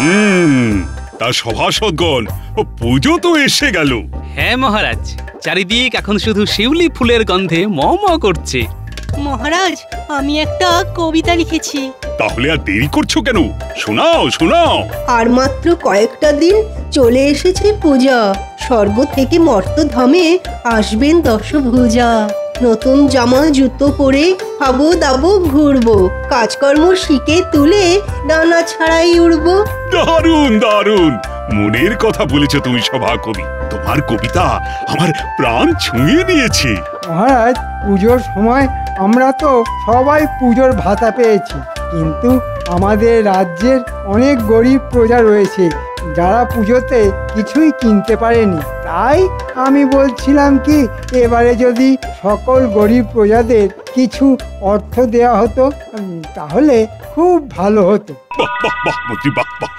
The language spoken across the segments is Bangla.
তা সভাসদগণ, পুজো তো এসে গেল। হ্যাঁ মহারাজ, চারিদিক এখন শুধু শিউলি ফুলের গন্ধে ম ম করছে। মহারাজ, আমি একটা কবিতা লিখেছি। তাহলে আর দেরি করছো কেন? শোনাও শোনাও। আর মাত্র কয়েকটা দিন চলে এসেছে পূজা, স্বর্গ থেকে মর্তধামে আসবেন দশভুজা। নতুন জামা জুতো পরে খাবো দাবো ঘুরবো, কাজকর্ম শিখে তুলে ডানা ছাড়াই উড়বো। দারুণ দারুণ, মনের কথা বলেছো তুমি সভা কবি। তোমার কবিতা আমার প্রাণ ছুঁয়ে নিয়েছে। মহারাজ, পুজোর সময় আমরা তো সবাই পুজোর ভাতা পেয়েছি, কিন্তু আমাদের রাজ্যের অনেক গরিব প্রজা রয়েছে যারা পুজোতে কিছুই কিনতে পারেনি। তাই আমি বলছিলাম কি, এবারে যদি সকল গরিব প্রজাদের কিছু অর্থ দেওয়া হতো তাহলে খুব ভালো হতো। বাহ বাহ বাহ মন্ত্রী, বাহ বাহ,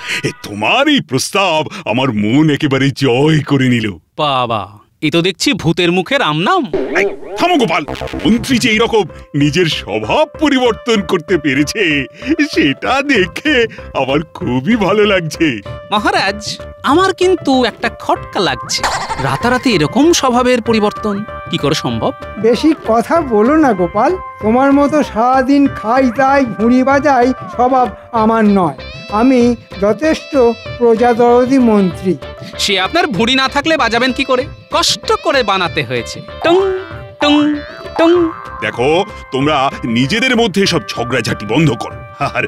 তোমার এই প্রস্তাব আমার মন একেবারে জয় করে নিল। বাবা, এ তো দেখছি ভূতের মুখে রাম নাম। থামো গোপাল, মন্ত্রী যে এইরকম নিজের স্বভাব পরিবর্তন করতে পেরেছে সেটা দেখে আমার খুবই ভালো লাগছে। মহারাজ, আমার কিন্তু একটা খটকা লাগছে। রাতারাতি এরকম স্বভাবের পরিবর্তন কি করে সম্ভব? বেশি কথা বলো না গোপাল, তোমার মতো সারাদিন খাই তাই ঘুড়ি বাজাই স্বভাব আমার নয়। আমি যথেষ্ট প্রজাদরদি মন্ত্রী। সে আপনার ভুঁড়ি না থাকলে বাজাবেন কি করে? কষ্ট করে বানাতে হয়েছে। টং টং টং। দেখো, তোমরা নিজেদের মধ্যে সব ঝগড়াঝাটি বন্ধ করো, আর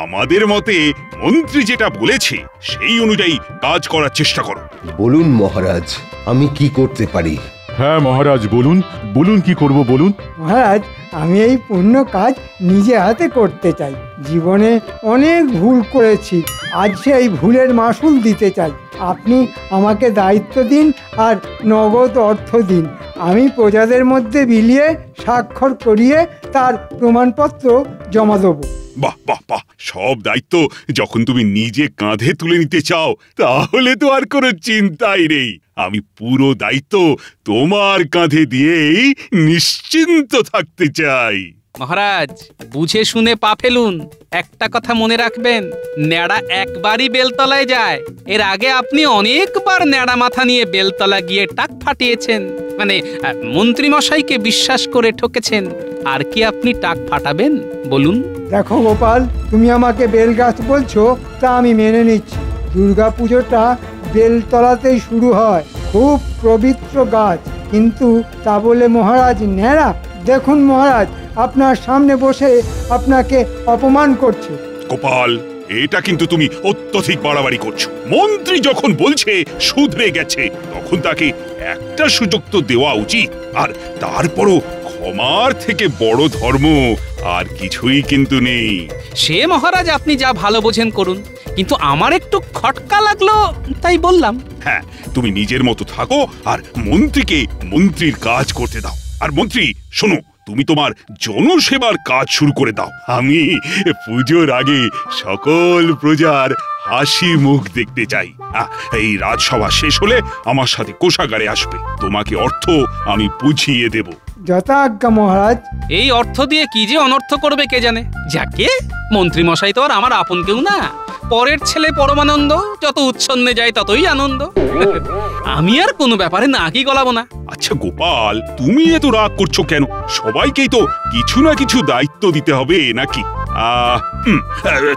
আমাদের মতে মন্ত্রী যেটা বলেছে সেই অনুযায়ী কাজ করার চেষ্টা করো। বলুন মহারাজ, আমি কি করতে পারি? হ্যাঁ মহারাজ, বলুন বলুন, কি করব বলুন। মহারাজ, আমি এই পুণ্য কাজ নিজে হাতে করতে চাই। জীবনে অনেক ভুল করেছি, আজ সেই ভুলের মাসুল দিতে চাই। আপনি আমাকে দায়িত্ব দিন আর নগদ অর্থ দিন। আমি প্রজাদের মধ্যে বিলিয়ে স্বাক্ষর করিয়ে তার প্রমাণপত্র জমা দেবো। বাহ বাহ বাহ, সব দায়িত্ব যখন তুমি নিজে কাঁধে তুলে নিতে চাও তাহলে তো আর কোনো চিন্তাই নেই। আমি পুরো দায়িত্ব তোমার কাঁধে দিয়েই নিশ্চিন্ত থাকতে চাই। মহারাজ, বুঝে শুনে পা ফেলুন। একটা কথা মনে রাখবেন, ন্যাড়া একবারই বেলতলায় যায়। এর আগে আপনি অনেকবার ন্যাড়া মাথা নিয়ে বেলতলা গিয়ে টাক ফাটিয়েছেন, মানে মন্ত্রী মশাইকে বিশ্বাস করে ঠকেছেন। আর কি আপনি টাক ফাটাবেন বলুন? দেখো গোপাল, তুমি আমাকে বেলগাছ বলছো, তা আমি মেনে নিচ্ছি। দুর্গা পুজোটা বেলতলাতেই শুরু হয়, খুব পবিত্র গাছ। কিন্তু তা বলে মহারাজ ন্যাড়া? দেখুন মহারাজ, আপনার সামনে বসে আপনাকে অপমান করছে। গোপাল, এটা কিন্তু তুমি অত্যধিক বাড়াবাড়ি করছো। মন্ত্রী যখন বলছে শুধরে গেছে, তখন তাকে একটা সুযোগ তো দেওয়া উচিত। আর তারপরও ক্ষমার থেকে বড় ধর্ম আর কিছুই কিন্তু নেই। সে মহারাজ আপনি যা ভালো বোঝেন করুন, কিন্তু আমার একটু খটকা লাগলো তাই বললাম। হ্যাঁ, তুমি নিজের মতো থাকো আর মন্ত্রীকে মন্ত্রীর কাজ করতে দাও। আর মন্ত্রী শোনো, তুমি তোমার জনসেবার কাজ শুরু করে দাও। আমি পুজোর আগে সকল প্রজার হাসি মুখ দেখতে চাই। এই রাজসভা শেষ হলে আমার সাথে কোষাগারে আসবে, তোমাকে অর্থ আমি বুঝিয়ে দেব। যথাজ্ঞা মহারাজ। এই অর্থ দিয়ে কি যে অনর্থ করবে কে জানে। যাকে মন্ত্রী মশাই তো আর আমার আপন কেউ না, পরের ছেলে পরমানন্দ, যত উচ্ছন্নে যায় ততই আনন্দ। আমি আর কোনো ব্যাপারে নাকি গলাবো না। আচ্ছা গোপাল, তুমি এত রাগ করছো কেন? সবাইকেই তো কিছু না কিছু দায়িত্ব দিতে হবে নাকি?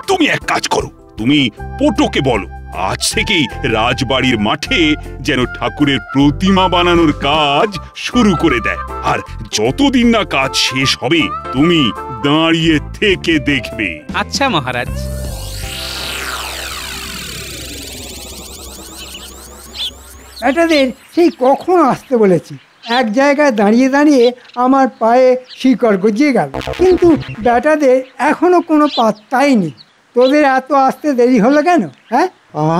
তুমি এক কাজ করো, তুমি পটোকে বলো আজ থেকেই রাজবাড়ির মাঠে যেন ঠাকুরের প্রতিমা বানানোর কাজ শুরু করে দেয়। আর যতদিন না কাজ শেষ হবে তুমি দাঁড়িয়ে থেকে দেখবে। আচ্ছা মহারাজ। বেটাদের সেই কখন আসতে বলেছি, এক জায়গায় দাঁড়িয়ে দাঁড়িয়ে আমার পায়ে শিকড় গজিয়ে গেল, কিন্তু বেটাদের এখনো কোনো পাত্তাই নেই। তোদের এত আসতে দেরি হলো কেন? হ্যাঁ,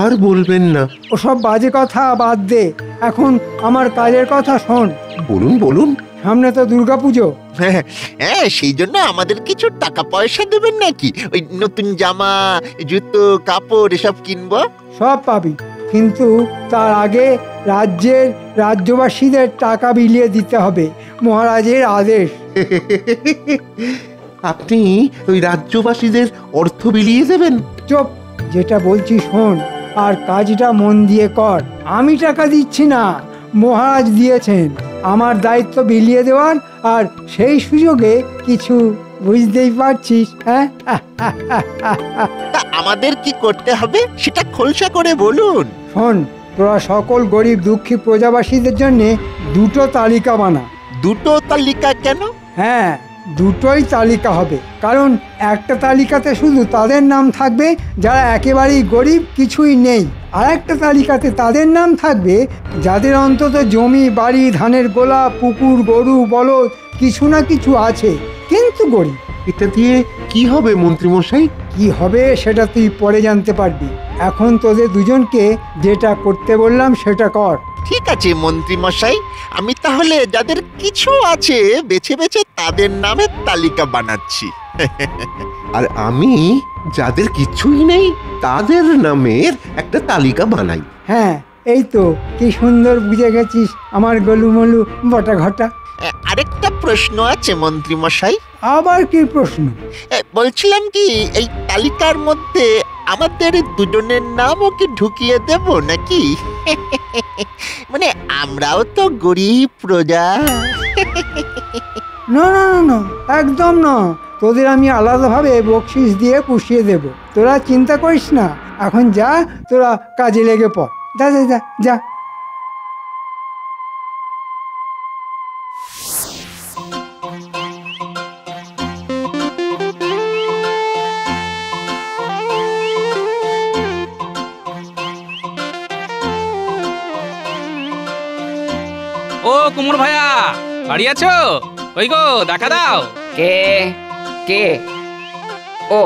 আর বলবেন না। ওসব বাজে কথা বাদ দে, এখন আমার কাজের কথা শোন। বলুন বলুন। সামনে তো দুর্গাপুজো। হ্যাঁ, সেই জন্য আমাদের কিছু টাকা পয়সা দেবেন নাকি? ওই নতুন জামা, জুতো, কাপড় এসব কিনবো। সব পাবি, কিন্তু তার আগে রাজ্যবাসীদের টাকা বিলিয়ে দিতে হবে, মহারাজের আদেশ। আপনি ওই রাজ্যবাসীদের অর্থ বিলিয়ে দেবেন? চুপ, যেটা বলছি শোন, আর কাজটা মন দিয়ে কর। আমি টাকা দিচ্ছি না, মহারাজ দিয়েছেন আমার দায়িত্ব বিলিয়ে দেওয়ার, আর সেই সুযোগে কিছু বুঝতেই পারছিস। হ্যাঁ, তা আমাদের কি করতে হবে সেটা খোলসা করে বলুন। শোন, তোরা সকল গরিব দুঃখী প্রজাবাসীদের জন্য দুটো তালিকা বানা। দুটো তালিকা কেন? হ্যাঁ, দুটোই তালিকা হবে, কারণ একটা তালিকাতে শুধু তাদের নাম থাকবে যারা একেবারেই গরিব, কিছুই নেই। আর একটা তালিকাতে তাদের নাম থাকবে যাদের অন্তত জমি, বাড়ি, ধানের গোলা, পুকুর, গরু, বলদ কিছু না কিছু আছে, কিন্তু গরিব। এটা দিয়ে কি হবে মন্ত্রীমশাই? কি হবে সেটা তুই পরে জানতে পারবি। এখন তোদের দুজনকে যেটা করতে বললাম সেটা কর। ঠিক আছে মন্ত্রী মশাই, আমি তাহলে যাদের কিছু আছে বেছে বেছে তাদের নামের তালিকা বানাচ্ছি। আর আমি যাদের কিছুই নেই তাদের নামের একটা তালিকা বানাই। হ্যাঁ, এই তো কি সুন্দর বুঝে গেছিস আমার গলুমলু বটা ঘটা। আরেকটা প্রশ্ন আছে মন্ত্রী মশাই। আবার কি প্রশ্ন? বলছিলাম কি, এই তালিকার মধ্যে আমাদের দুজনের নামও কি ঢুকিয়ে দেব নাকি? মানে আমরাও তো গরিব প্রজা। না না না না, একদম না। তোদের আমি আলাদাভাবে বকশিস দিয়ে পুষিয়ে দেব, তোরা চিন্তা করিস না। এখন যা, তোরা কাজে লেগে পড়। যা যা যা যা। ও কুমোর ভাইয়া, বাড়ি আছো? ওই গো, দেখা দাও। কে কে? ও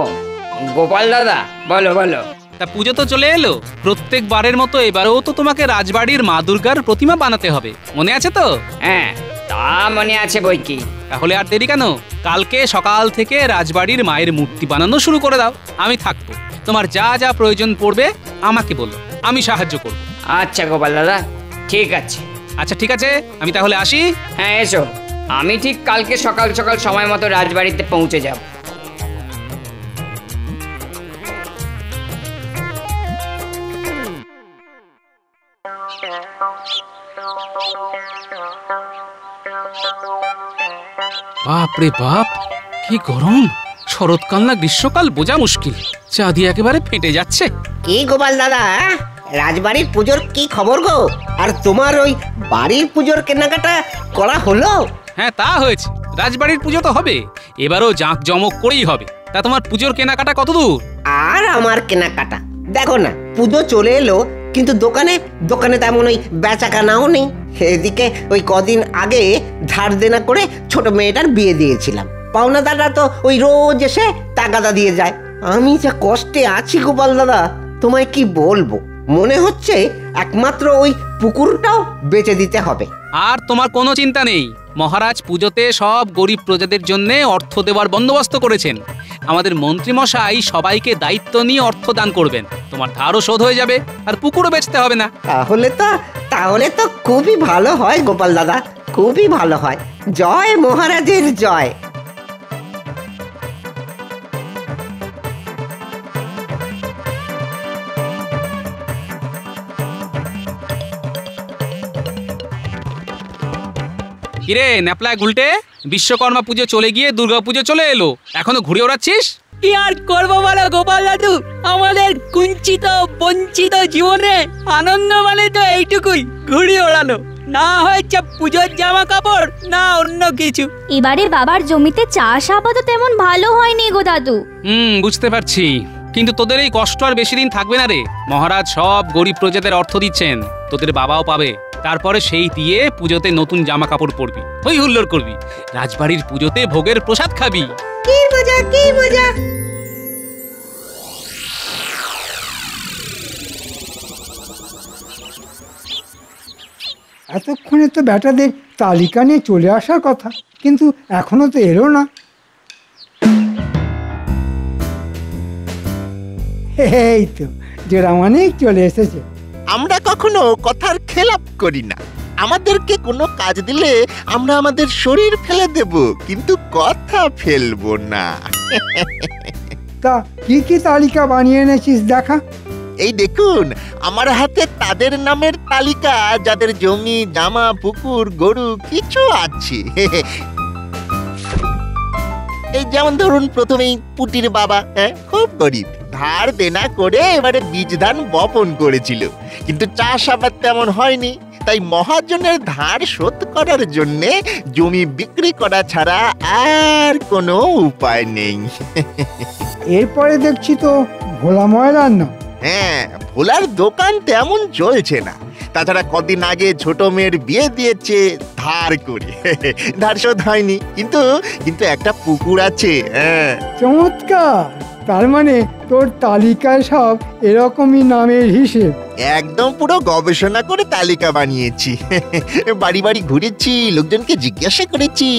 গোপাল দাদা, বলো বলো। তা পুজো তো চলে এলো, প্রত্যেকবারের মতো এবারেও তো তোমাকে রাজবাড়ির মা দুর্গার প্রতিমা বানাতে হবে, মনে আছে তো? হ্যাঁ, তা মনে আছে বই কি। তাহলে আর দেরি কেন? কালকে সকাল থেকে রাজবাড়ির মায়ের মূর্তি বানানো শুরু করে দাও। আমি থাকবো, তোমার যা যা প্রয়োজন পড়বে আমাকে বলো, আমি সাহায্য করব। আচ্ছা গোপাল দাদা, ঠিক আছে। আচ্ছা ঠিক আছে, আমি তাহলে আসি। হ্যাঁ এসো, আমি ঠিক কালকে সকাল সকাল সময় মতো রাজবাড়িতে পৌঁছে যাব। বাপ রে বাপ, কি গরম! শরৎকাল না গ্রীষ্মকাল বোঝা মুশকিল, চা দিয়ে একেবারে ফেটে যাচ্ছে। কি গোপাল দাদা, রাজবাড়ির পুজোর কি খবর গো? আর তোমার ওই বাড়ির পুজোর কেনাকাটা করা হলো? হ্যাঁ তা হয়েছে, রাজবাড়ির পুজো তো হবে, এবারও জাঁকজমক করেই হবে। তা তোমার পুজোর কেনাকাটা কত দূর? আর আমার কেনাকাটা দেখো না, পুজো চলে এলো, কিন্তু দোকানে দোকানে তেমন ওই বেচা কেনাও নেই। এদিকে ওই কদিন আগে ধার দেনা করে ছোট মেয়েটার বিয়ে দিয়েছিলাম, পাওনাদাররা তো ওই রোজ এসে তাগাদা দিয়ে যায়। আমি যা কষ্টে আছি গোপাল দাদা, তোমায় কি বলবো। মনে হচ্ছে একমাত্র ওই পুকুরটাও বেচে দিতে হবে। আর তোমার কোনো চিন্তা নেই, মহারাজ পুজোতে সব গরিব প্রজাদের জন্য অর্থ দেওয়ার বন্দোবস্ত করেছেন। আমাদের মন্ত্রী মশাই সবাইকে দায়িত্ব নিয়ে অর্থ দান করবেন, তোমার ধারও শোধ হয়ে যাবে, আর পুকুরও বেচতে হবে না। তাহলে তো খুবই ভালো হয় গোপাল দাদা, খুবই ভালো হয়। জয় মহারাজের জয়। কিরে ন্যাপলায় গুলটে, বিশ্বকর্মা পুজো চলে গিয়ে দুর্গা পুজো চলে এলো, এখনো ঘুরে ওড়াচ্ছিস? কি আর করবো বলো গোপাল দাদু, আমাদের কুঞ্চিত বঞ্চিত জীবনে আনন্দ মানে তো এইটুকুই, ঘুড়ি ওড়ানো। না হয়েছে পুজোর জামা কাপড়, না অন্য কিছু। এবারে বাবার জমিতে চাষ আবাদ তেমন ভালো হয়নি গো দাদু। বুঝতে পারছি, কিন্তু তোদের এই কষ্ট আর বেশি দিন থাকবে না রে। মহারাজ সব গরিব প্রজাদের অর্থ দিচ্ছেন, তোদের বাবাও পাবে। তারপরে সেই দিয়ে পুজোতে নতুন জামা কাপড় পরবি, হই হুল্লোড় করবি, রাজবাড়ির পুজোতে ভোগের প্রসাদ খাবি। কি মজা, কি মজা! এতক্ষণে তো ব্যাটাদের তালিকা নিয়ে চলে আসার কথা, কিন্তু এখনো তো এলো না। এই তো জোড়ামানিক চলে এসেছে। আমরা কখনো কথার খেলাপ করি না, আমাদেরকে কোনো কাজ দিলে আমরা আমাদের শরীর ফেলে দেব, কিন্তু কথা ফেলবো না। তা কি কি তালিকা বানিয়ে এনেছিস দেখা। এই দেখুন আমার হাতে তাদের নামের তালিকা যাদের জমি জামা পুকুর গরু কিছু আছে। এই যেমন ধরুন প্রথমেই পুটির বাবা, খুব গরিব, ধার দেনা করে এবারে বীজ ধান বপন করেছিল, কিন্তু চাষ আবাদ তেমন হয়নি, তাই মহাজনের ধার শোধ করার জন্যে জমি বিক্রি করা ছাড়া আর কোনো উপায় নেই। এরপরে দেখছি তো ভোলা ময়রার নাম। হ্যাঁ, ভোলার দোকান তেমন চলছে না, তাছাড়া কদিন আগে ছোট মেয়ের বিয়ে দিয়েছে ধার করে, ধার শোধ হয়নি, কিন্তু কিন্তু একটা পুকুর আছে। হ্যাঁ, চমৎকার, তার মানে তোর তালিকায় সব এরকমই নামের হিসেব। একদম পুরো গবেষণা করে তালিকা বানিয়েছি। বাড়ি বাড়ি ঘুরেছি, লোকজনকে জিজ্ঞাসা করেছি।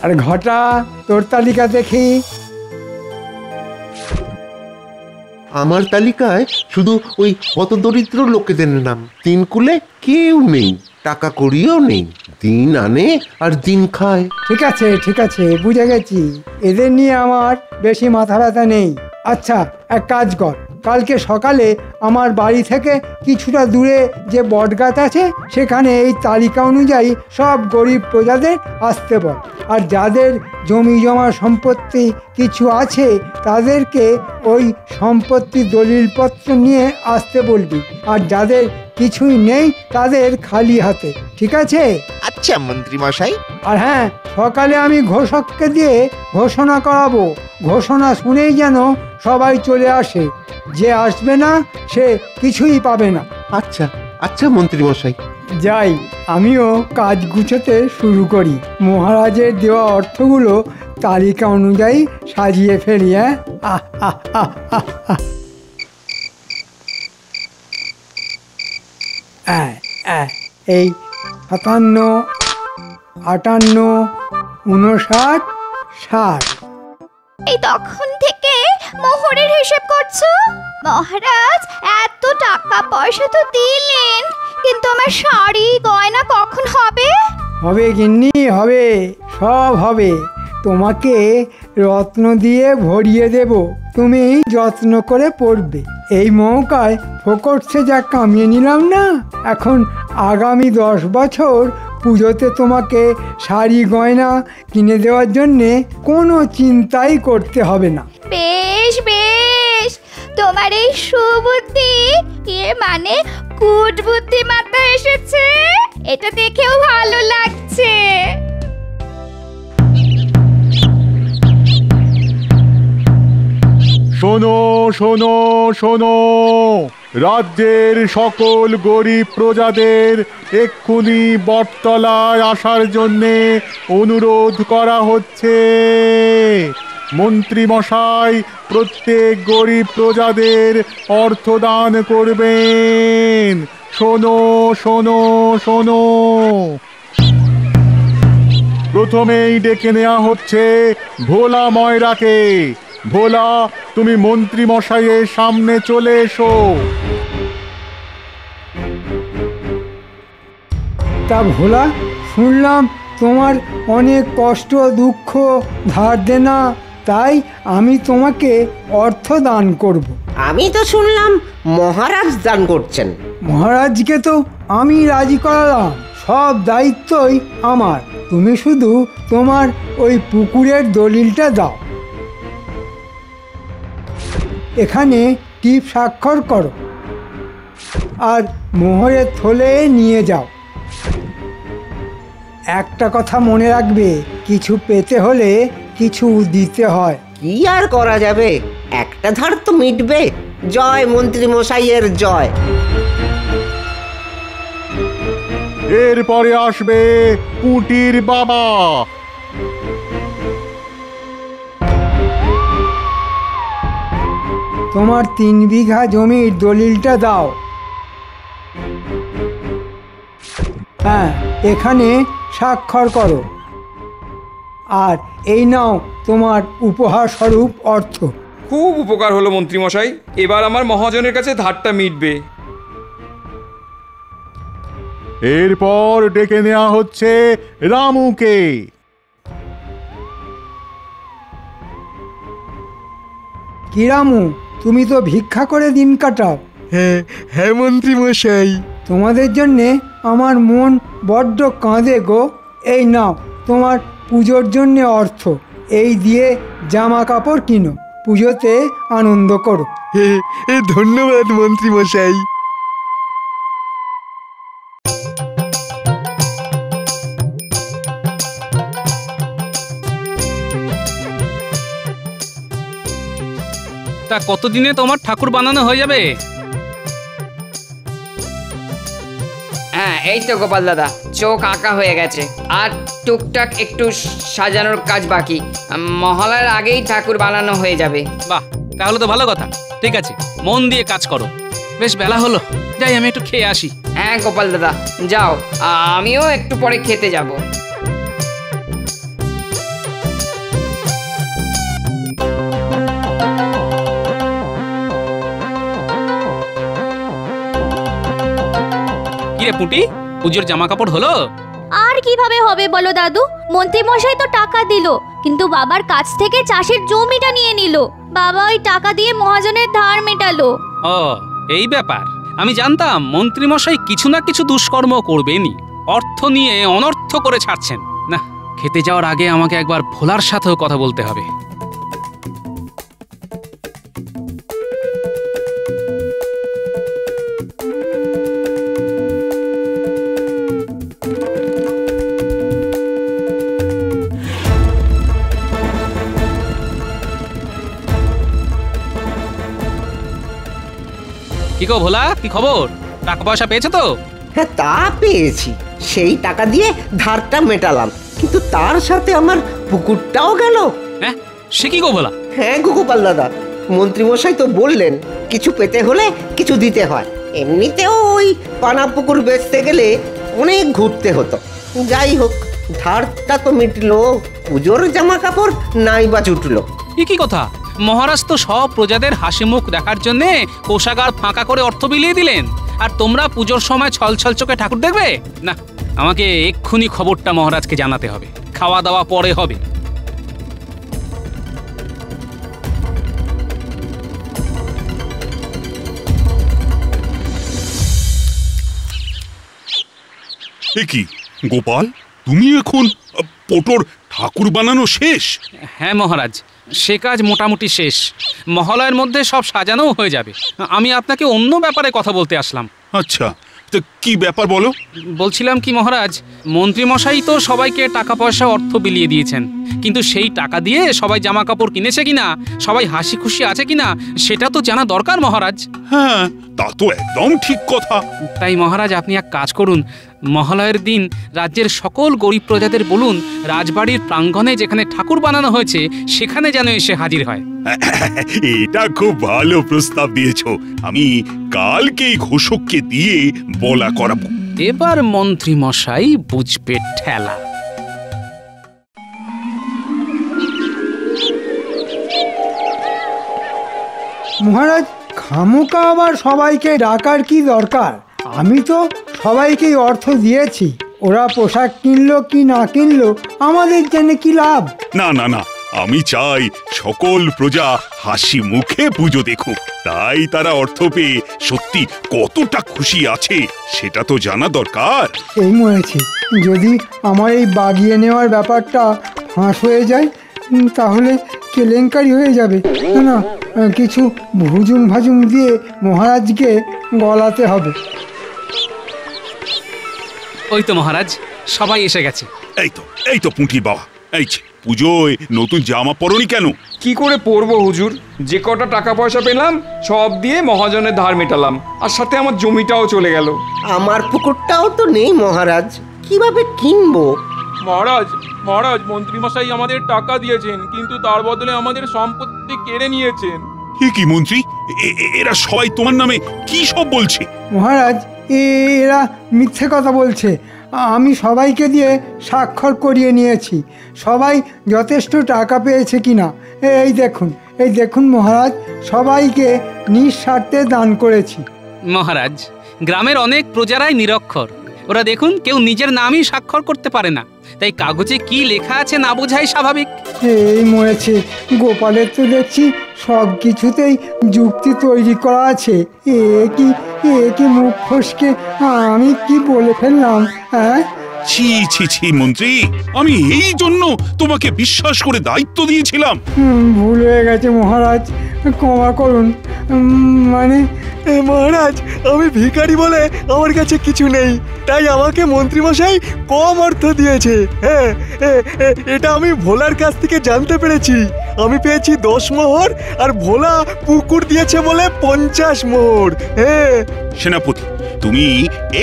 আর ঘটা, তোর তালিকা দেখি। আমার তালিকায় শুধু ওই হতদরিদ্র লোকেদের নাম। তিন কুলে কেউ নেই, টাকা কড়িও নেই, দিন আনে আর দিন খায়। ঠিক আছে ঠিক আছে, বুঝে গেছি, এদের নিয়ে আমার বেশি মাথা ব্যথা নেই। আচ্ছা, এক কাজ কর, কালকে সকালে আমার বাড়ি থেকে কিছুটা দূরে যে বটগাছ আছে সেখানে এই তালিকা অনুযায়ী সব গরিব প্রজাদের আসতে বল। আর যাদের জমি জমা সম্পত্তি কিছু আছে তাদেরকে ওই সম্পত্তি দলিলপত্র নিয়ে আসতে বলবি, আর যাদের কিছুই নেই তাদের খালি হাতে। ঠিক আছে? আচ্ছা মন্ত্রী মশাই। আর হ্যাঁ, সকালে আমি ঘোষককে দিয়ে ঘোষণা করাবো, ঘোষণা শুনেই যেন সবাই চলে আসে, যে আসবে না সে কিছুই পাবে না। আচ্ছা আচ্ছা মন্ত্রী মশাই। যাই, আমিও কাজ গুছোতে শুরু করি। মহারাজের দেওয়া অর্থগুলো তালিকা অনুযায়ী সাজিয়ে ফেলি। এই 57, 58, 59, 60। এই তখন থেকে মোহরের হিসেব করছো? মহারাজ এত টাকা পয়সা তো দিলেন, কিন্তু আমার শাড়ি গয়না কখন হবে? হবে গিন্নি, হবে, সব হবে। তোমাকে রত্ন দিয়ে ভরিয়ে দেব, তুমি যত্ন করে পড়বে। এই মৌকায় ফোকটসে যা কামিয়ে নিলাম না, এখন আগামী 10 বছর পুজোতে তোমাকে শাড়ি গয়না কিনে দেওয়ার জন্যে কোনো চিন্তাই করতে হবে না। বেশ বেশ, তোমার এই সুবুদ্ধি, এর মানে কুটবুদ্ধি মাথায় এসেছে, এটা দেখেও ভালো লাগছে। শোনো শোনো শোনো, রাজ্যের সকল গরিব প্রজাদের এক্ষুনি বটতলায় আসার জন্যে অনুরোধ করা হচ্ছে। মন্ত্রী মশাই প্রত্যেক গরিব প্রজাদের অর্থদান করবেন। শোনো শোনো শোনো, প্রথমেই ডেকে নেওয়া হচ্ছে ভোলা ময়রাকে। ভোলা, তুমি মন্ত্রী মশাইয়ের সামনে চলে এসো। তা ভোলা, শুনলাম তোমার অনেক কষ্ট দুঃখ ধার দেনা, তাই আমি তোমাকে অর্থ দান করব। আমি তো শুনলাম মহারাজ দান করছেন। মহারাজকে তো আমি রাজি করালাম, সব দায়িত্বই আমার। তুমি শুধু তোমার ওই পুকুরের দলিলটা দাও, এখানে টিপ স্বাক্ষর করো আর মোহরের থলে নিয়ে যাও। একটা কথা মনে রাখবে, কিছু পেতে হলে কিছু দিতে হয়। কি আর করা যাবে, একটা ধার তো মিটবে। জয় মন্ত্রী মশাইয়ের জয়। এরপরে আসবে পুটির বাবা। তোমার 3 বিঘা জমির দলিলটা দাও। হ্যাঁ, এখানে স্বাক্ষর করো। আর এই নাও তোমার উপহার স্বরূপ অর্থ। খুব উপকার হলো মন্ত্রী মশাই, এবার আমার মহাজনের কাছে ধারটা মিটবে। এরপর ডেকে নেওয়া হচ্ছে রামুকে। কি রামু, তুমি তো ভিক্ষা করে দিন কাটাও। হ্যাঁ হ্যাঁ মন্ত্রী মশাই। তোমাদের জন্যে আমার মন বড্ড কাঁদে গো। এই নাও তোমার পুজোর জন্যে অর্থ, এই দিয়ে জামা কাপড় কিনো, পুজোতে আনন্দ করো। ধন্যবাদ মন্ত্রী মশাই। তা কতদিনে তোমার ঠাকুর বানানো হয়ে যাবে? হ্যাঁ এই তো গোপাল দাদা, চোখ আঁকা হয়ে গেছে, আর টুকটাক একটু সাজানোর কাজ বাকি। মহালয়ার আগেই ঠাকুর বানানো হয়ে যাবে। বাহ, তাহলে তো ভালো কথা। ঠিক আছে, মন দিয়ে কাজ করো। বেশ বেলা হলো, যাই আমি একটু খেয়ে আসি। হ্যাঁ গোপাল দাদা যাও, আমিও একটু পরে খেতে যাব। কিরে পুঁটি, পুজোর জামা কাপড় হলো? আর কিভাবে হবে বলো দাদু, মন্ত্রী মশাই তো টাকা দিল, কিন্তু বাবার কাছ থেকে চাষের জমিটা নিয়ে নিল। বাবা ওই টাকা দিয়ে মহাজনের ধার মেটালো। ও এই ব্যাপার, আমি জানতাম মন্ত্রী মশাই কিছু না কিছু দুষ্কর্ম করবেনই, অর্থ নিয়ে অনর্থ করে ছাড়ছেন না। খেতে যাওয়ার আগে আমাকে একবার ভোলার সাথেও কথা বলতে হবে। কি গো ভোলা, কি খবর? টাকা পয়সা পেয়েছো তো? হ্যাঁ তা পেয়েছি, সেই টাকা দিয়ে ধারটা মেটালাম, কিন্তু তার সাথে আমার পুকুরটাও গেল। হ্যাঁ সে কি গো ভোলা? হ্যাঁ গোপাল দাদা, মন্ত্রীমশাই তো বললেন কিছু পেতে হলে কিছু দিতে হয়। এমনিতেও ওই পানা পুকুর বেচতে গেলে অনেক ঘুরতে হতো। যাই হোক, ধারটা তো মিটলো, পুজোর জামা কাপড় নাই বা জুটলো। কি কথা, মহারাজ তো সব প্রজাদের হাসি মুখ দেখার জন্য কোষাগার ফাঁকা করে অর্থ বিলিয়ে দিলেন, আর তোমরা পুজোর সময় ছল ছল চোখে ঠাকুর দেখবে? না, আমাকে এক্ষুনি খবরটা মহারাজকে জানাতে হবে। খাওয়া দাওয়া পরে হবে। এ কি গোপাল, তুমি এখন পটোর ঠাকুর বানানো শেষ? হ্যাঁ মহারাজ, সে কাজ মোটামুটি শেষ। মহালয়ের মধ্যে সব সাজানোও হয়ে যাবে। আমি আপনাকে অন্য ব্যাপারে কথা বলতে আসলাম। আচ্ছা, তো কি ব্যাপার বলো? বলছিলাম কি মহারাজ, মন্ত্রীমশাই তো সবাইকে টাকা পয়সা অর্থ বিলিয়ে দিয়েছেন, কিন্তু সেই টাকা দিয়ে সবাই জামা কাপড় কিনেছে কিনা, সবাই হাসি খুশি আছে কিনা, সেটা তো জানা দরকার মহারাজ। হ্যাঁ তা তো একদম ঠিক কথা। তাই মহারাজ আপনি এক কাজ করুন, মহালয়ের দিন রাজ্যের সকল গরিব প্রজাদের বলুন রাজবাড়ির প্রাঙ্গণে যেখানে ঠাকুর বানানো হয়েছে সেখানে যেন এসে হাজির হয়। এটা খুব ভালো প্রস্তাব দিয়েছো। আমি কালকেই ঘোষককে দিয়ে বলা করাবো। এবার মন্ত্রী মশাই বুঝবে ঠেলা। মহারাজ, খামোকা আবার সবাইকে ডাকার কি দরকার? আমি তো সবাইকেই অর্থ দিয়েছি, ওরা পোশাক কিনলো কি না কিনলো আমাদের জন্য কি লাভ? না না না, আমি চাই সকল প্রজা হাসি মুখে পুজো দেখুক। তাই তারা অর্থ পেয়ে সত্যি কতটা খুশি আছে সেটা তো জানা দরকার। এই মরেছি, যদি আমার এই বাগিয়ে নেওয়ার ব্যাপারটা ফাঁস হয়ে যায় তাহলে কেলেঙ্কারি হয়ে যাবে। না, কিছু ভুজুম ভাজুম দিয়ে মহারাজকে গলাতে হবে। ওই তো মহারাজ, সবাই এসে গেছে। এই তো পুঁটির বাবা, এই পুজোয় নতুন জামা পরনি কেন? কি করে পরবো হুজুর, যে কটা টাকা পয়সা পেলাম সব দিয়ে মহাজনের ধার মেটালাম, আর সাথে আমার জমিটাও চলে গেল। আমার পুকুরটাও তো নেই মহারাজ, কিভাবে কিনবো? মহারাজ মহারাজ, মন্ত্রীমশাই আমাদের টাকা দিয়েছেন, কিন্তু তার বদলে আমাদের সম্পত্তি কেড়ে নিয়েছেন। কি মন্ত্রী, এরা সবাই তোমার নামে কি সব বলছে? মহারাজ, এরা মিথ্যে কথা বলছে। আমি সবাইকে দিয়ে স্বাক্ষর করিয়ে নিয়েছি, সবাই যথেষ্ট টাকা পেয়েছে কিনা। এই দেখুন মহারাজ, সবাইকে নিঃস্বার্থে দান করেছি। মহারাজ, গ্রামের অনেক প্রজারাই নিরক্ষর, ওরা দেখুন কেউ নিজের নামই স্বাক্ষর করতে পারে না, তাই কাগজে কি লেখা আছে না বোঝাই স্বাভাবিক। এই মরেছে, গোপালের তো দেখছি সব কিছুতেই যুক্তি তৈরি করা আছে। এ কি মুখ ফসকে আমি কি বলে ফেললাম? হ্যাঁ, ছি ছি ছি মন্ত্রী, আমি এই জন্য তোমাকে বিশ্বাস করে দায়িত্ব দিয়েছিলাম। ভুল হয়ে গেছে মহারাজ, ক্ষমা করুন। মানে মহারাজ, আমি ভিখারি বলে আমার কাছে কিছু নেই, তাই আমাকে মন্ত্রীমশাই কম অর্থ দিয়েছে। হ্যাঁ, এটা আমি ভোলার কাছ থেকে জানতে পেরেছি। আমি পেয়েছি 10 মোহর, আর ভোলা পুকুর দিয়েছে বলে 50 মোহর। হ্যাঁ সেনাপতি, তুমি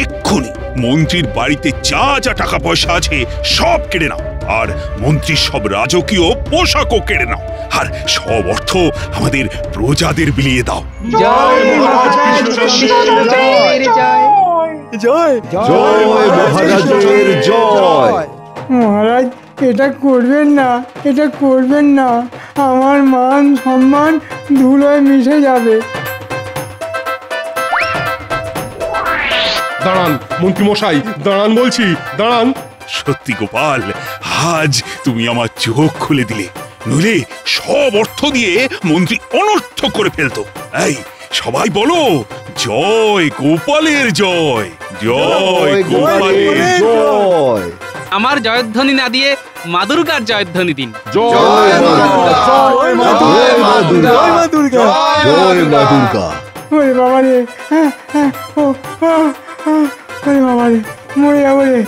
এক্ষুনি মন্ত্রীর বাড়িতে যা যা টাকা পয়সা আছে সব কেড়ে নাও, আর মন্ত্রীর সব রাজকীয় পোশাকও কেড়ে নাও, আর সব অর্থ আমাদের প্রজাদের বিলিয়ে দাও। জয় মহারাজ কৃষ্ণচন্দ্রের জয়। জয় জয় মহারাজের জয়। মহারাজ, এটা করবেন না, এটা করবেন না। আমার মান সম্মান ধুলোয় মিশে যাবে। দাঁড়ান মন্ত্রী মশাই, দাঁড়ান বলছি, দাঁড়ান। সত্যি গোপাল, আজ তুমি আমার চোখ খুলে দিলে, নইলে সব অর্থ দিয়ে মন্ত্রী অনর্থ করে ফেলতো। এই সবাই বলো, জয় গোপালের জয়, জয় গোপালের জয়। আমার জয়ধ্বনি না দিয়ে মা দুর্গার জয়ধ্বনি দিন। জয় মা দুর্গা, জয় মা দুর্গা, জয় মা দুর্গা, জয় মা দুর্গা। ওরে বাবা রে, ওরে বাবা রে, মরে যাবো রে।